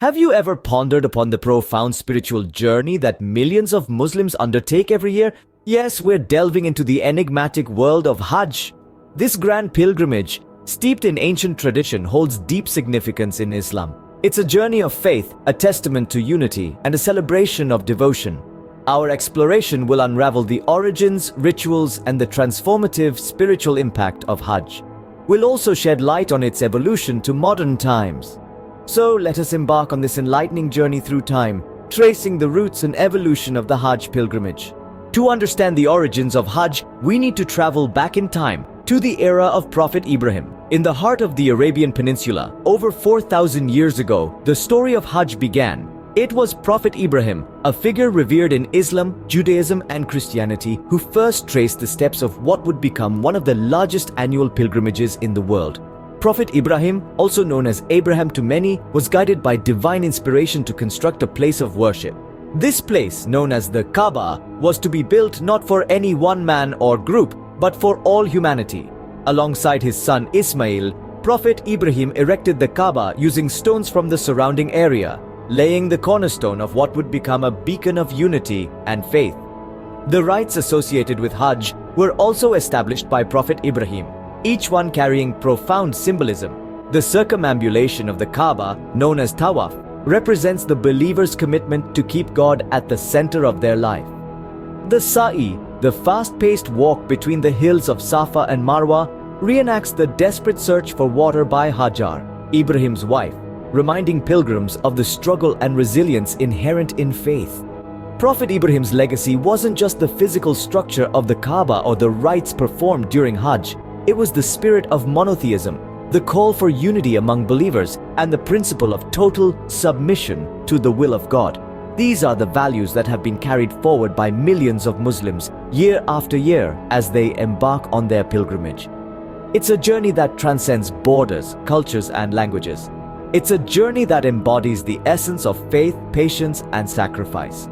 Have you ever pondered upon the profound spiritual journey that millions of Muslims undertake every year? Yes, we're delving into the enigmatic world of Hajj. This grand pilgrimage, steeped in ancient tradition, holds deep significance in Islam. It's a journey of faith, a testament to unity, and a celebration of devotion. Our exploration will unravel the origins, rituals, and the transformative spiritual impact of Hajj. We'll also shed light on its evolution to modern times. So let us embark on this enlightening journey through time, tracing the roots and evolution of the Hajj pilgrimage. To understand the origins of Hajj, we need to travel back in time to the era of Prophet Ibrahim. In the heart of the Arabian Peninsula, over 4,000 years ago, the story of Hajj began. It was Prophet Ibrahim, a figure revered in Islam, Judaism, and Christianity, who first traced the steps of what would become one of the largest annual pilgrimages in the world. Prophet Ibrahim, also known as Abraham to many, was guided by divine inspiration to construct a place of worship. This place, known as the Kaaba, was to be built not for any one man or group, but for all humanity. Alongside his son Ismail, Prophet Ibrahim erected the Kaaba using stones from the surrounding area, laying the cornerstone of what would become a beacon of unity and faith. The rites associated with Hajj were also established by Prophet Ibrahim, each one carrying profound symbolism. The circumambulation of the Kaaba, known as Tawaf, represents the believer's commitment to keep God at the center of their life. The Sa'i, the fast-paced walk between the hills of Safa and Marwa, reenacts the desperate search for water by Hajar, Ibrahim's wife, reminding pilgrims of the struggle and resilience inherent in faith. Prophet Ibrahim's legacy wasn't just the physical structure of the Kaaba or the rites performed during Hajj. It was the spirit of monotheism, the call for unity among believers, and the principle of total submission to the will of God. These are the values that have been carried forward by millions of Muslims year after year as they embark on their pilgrimage. It's a journey that transcends borders, cultures, and languages. It's a journey that embodies the essence of faith, patience, and sacrifice.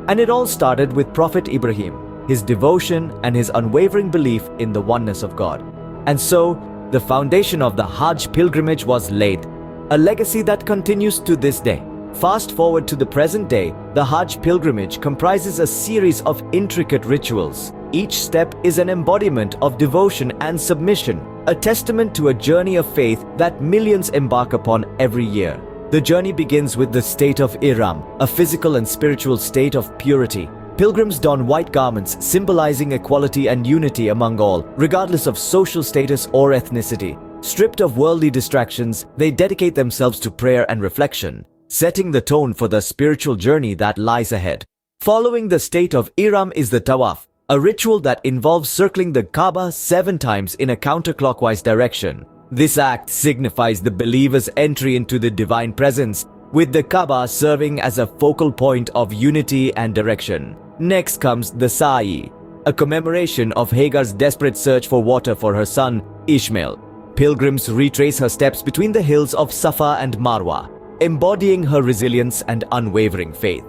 And it all started with Prophet Ibrahim, his devotion, and his unwavering belief in the oneness of God. And so, the foundation of the Hajj pilgrimage was laid, a legacy that continues to this day. Fast forward to the present day, the Hajj pilgrimage comprises a series of intricate rituals. Each step is an embodiment of devotion and submission, a testament to a journey of faith that millions embark upon every year. The journey begins with the state of Ihram, a physical and spiritual state of purity. Pilgrims don white garments symbolizing equality and unity among all, regardless of social status or ethnicity. Stripped of worldly distractions, they dedicate themselves to prayer and reflection, setting the tone for the spiritual journey that lies ahead. Following the state of Ihram is the Tawaf, a ritual that involves circling the Kaaba 7 times in a counterclockwise direction. This act signifies the believer's entry into the divine presence, with the Kaaba serving as a focal point of unity and direction. Next comes the Sa'i, a commemoration of Hagar's desperate search for water for her son, Ishmael. Pilgrims retrace her steps between the hills of Safa and Marwa, embodying her resilience and unwavering faith.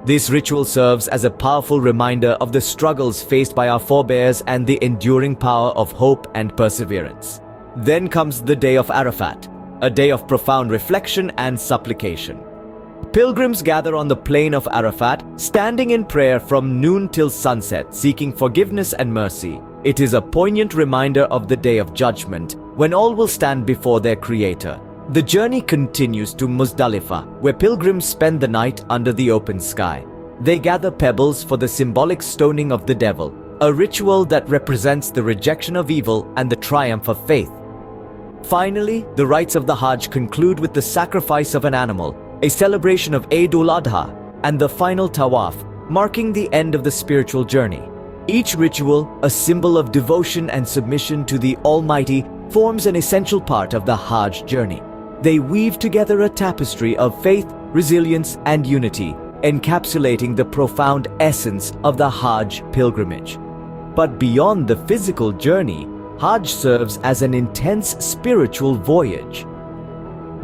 This ritual serves as a powerful reminder of the struggles faced by our forebears and the enduring power of hope and perseverance. Then comes the day of Arafat, a day of profound reflection and supplication. Pilgrims gather on the plain of Arafat, standing in prayer from noon till sunset, seeking forgiveness and mercy. It is a poignant reminder of the day of judgment, when all will stand before their Creator. The journey continues to Muzdalifah, where pilgrims spend the night under the open sky. They gather pebbles for the symbolic stoning of the devil, a ritual that represents the rejection of evil and the triumph of faith. Finally, the rites of the Hajj conclude with the sacrifice of an animal, a celebration of Eid al-Adha, and the final Tawaf, marking the end of the spiritual journey. Each ritual, a symbol of devotion and submission to the Almighty, forms an essential part of the Hajj journey. They weave together a tapestry of faith, resilience, and unity, encapsulating the profound essence of the Hajj pilgrimage. But beyond the physical journey, Hajj serves as an intense spiritual voyage.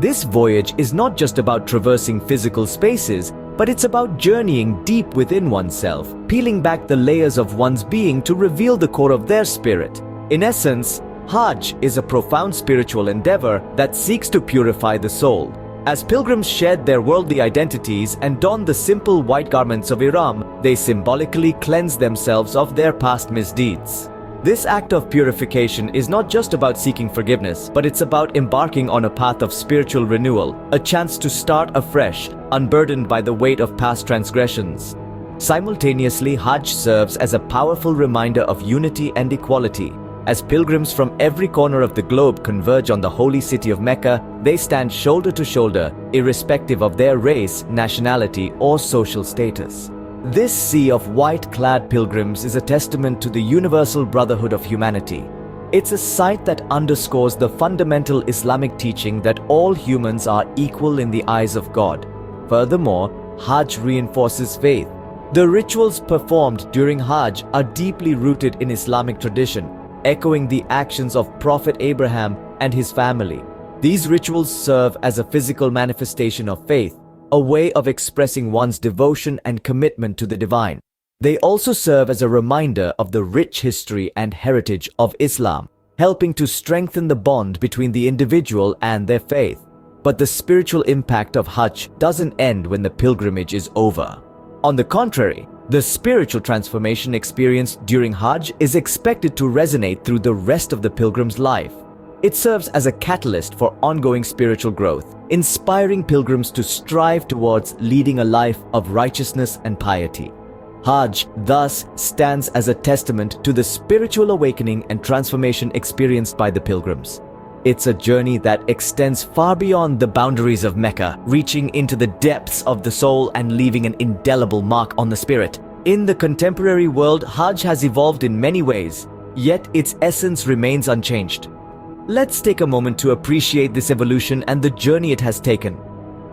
This voyage is not just about traversing physical spaces, but it's about journeying deep within oneself, peeling back the layers of one's being to reveal the core of their spirit. In essence, Hajj is a profound spiritual endeavor that seeks to purify the soul, As pilgrims shed their worldly identities and donned the simple white garments of Ihram, they symbolically cleansed themselves of their past misdeeds. This act of purification is not just about seeking forgiveness, but it's about embarking on a path of spiritual renewal, a chance to start afresh, unburdened by the weight of past transgressions. Simultaneously, Hajj serves as a powerful reminder of unity and equality. As pilgrims from every corner of the globe converge on the holy city of Mecca, they stand shoulder to shoulder, irrespective of their race, nationality, or social status. This sea of white-clad pilgrims is a testament to the universal brotherhood of humanity. It's a sight that underscores the fundamental Islamic teaching that all humans are equal in the eyes of God. Furthermore, Hajj reinforces faith. The rituals performed during Hajj are deeply rooted in Islamic tradition, echoing the actions of Prophet Abraham and his family. These rituals serve as a physical manifestation of faith, a way of expressing one's devotion and commitment to the divine. They also serve as a reminder of the rich history and heritage of Islam, helping to strengthen the bond between the individual and their faith. But the spiritual impact of Hajj doesn't end when the pilgrimage is over. On the contrary, the spiritual transformation experienced during Hajj is expected to resonate through the rest of the pilgrim's life. It serves as a catalyst for ongoing spiritual growth, inspiring pilgrims to strive towards leading a life of righteousness and piety. Hajj, thus, stands as a testament to the spiritual awakening and transformation experienced by the pilgrims. It's a journey that extends far beyond the boundaries of Mecca, reaching into the depths of the soul and leaving an indelible mark on the spirit. In the contemporary world, Hajj has evolved in many ways, yet its essence remains unchanged. Let's take a moment to appreciate this evolution and the journey it has taken.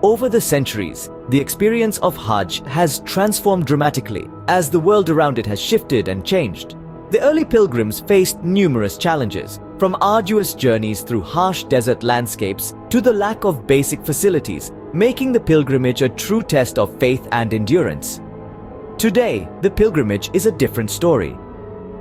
Over the centuries, the experience of Hajj has transformed dramatically as the world around it has shifted and changed. The early pilgrims faced numerous challenges, from arduous journeys through harsh desert landscapes to the lack of basic facilities, making the pilgrimage a true test of faith and endurance. Today, the pilgrimage is a different story.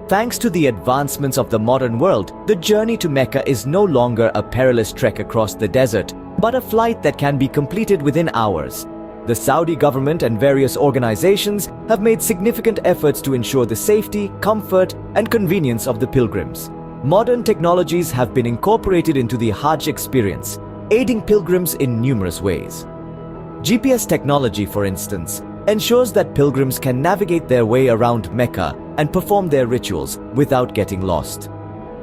Thanks to the advancements of the modern world, the journey to Mecca is no longer a perilous trek across the desert, but a flight that can be completed within hours. The Saudi government and various organizations have made significant efforts to ensure the safety, comfort, and convenience of the pilgrims. Modern technologies have been incorporated into the Hajj experience, aiding pilgrims in numerous ways. GPS technology, for instance, ensures that pilgrims can navigate their way around Mecca and perform their rituals without getting lost.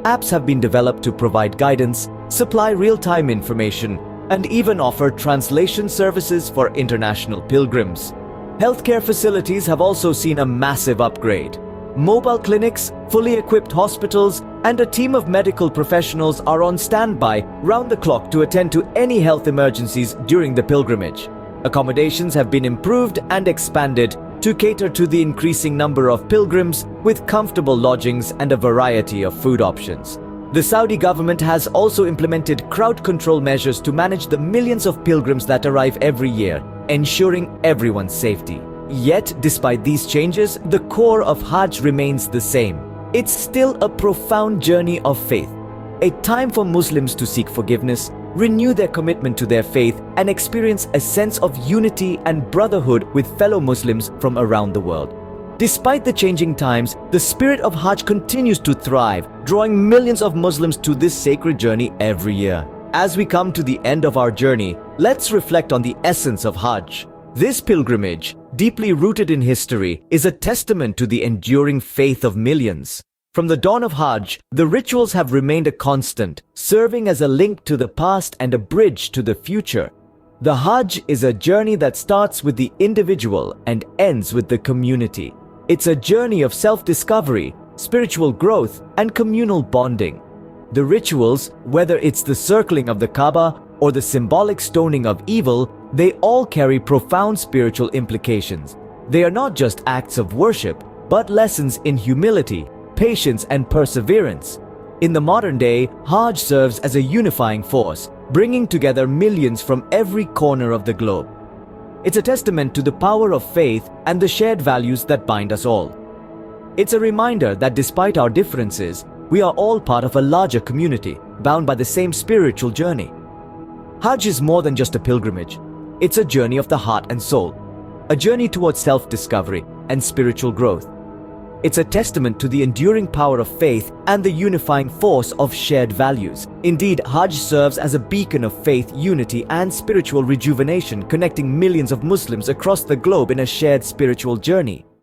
Apps have been developed to provide guidance, supply real-time information, and even offer translation services for international pilgrims. Healthcare facilities have also seen a massive upgrade. Mobile clinics, fully equipped hospitals, and a team of medical professionals are on standby round the clock to attend to any health emergencies during the pilgrimage. Accommodations have been improved and expanded to cater to the increasing number of pilgrims with comfortable lodgings and a variety of food options. The Saudi government has also implemented crowd control measures to manage the millions of pilgrims that arrive every year, ensuring everyone's safety. Yet, despite these changes, the core of Hajj remains the same. It's still a profound journey of faith, a time for Muslims to seek forgiveness, renew their commitment to their faith, and experience a sense of unity and brotherhood with fellow Muslims from around the world. Despite the changing times, the spirit of Hajj continues to thrive, drawing millions of Muslims to this sacred journey every year. As we come to the end of our journey, let's reflect on the essence of Hajj. This pilgrimage, deeply rooted in history, is a testament to the enduring faith of millions. From the dawn of Hajj, the rituals have remained a constant, serving as a link to the past and a bridge to the future. The Hajj is a journey that starts with the individual and ends with the community. It's a journey of self-discovery, spiritual growth, and communal bonding. The rituals, whether it's the circling of the Kaaba or the symbolic stoning of evil, they all carry profound spiritual implications. They are not just acts of worship, but lessons in humility, patience, and perseverance. In the modern day, Hajj serves as a unifying force, bringing together millions from every corner of the globe. It's a testament to the power of faith and the shared values that bind us all. It's a reminder that despite our differences, we are all part of a larger community, bound by the same spiritual journey. Hajj is more than just a pilgrimage. It's a journey of the heart and soul, a journey towards self-discovery and spiritual growth. It's a testament to the enduring power of faith and the unifying force of shared values. Indeed, Hajj serves as a beacon of faith, unity, and spiritual rejuvenation, connecting millions of Muslims across the globe in a shared spiritual journey.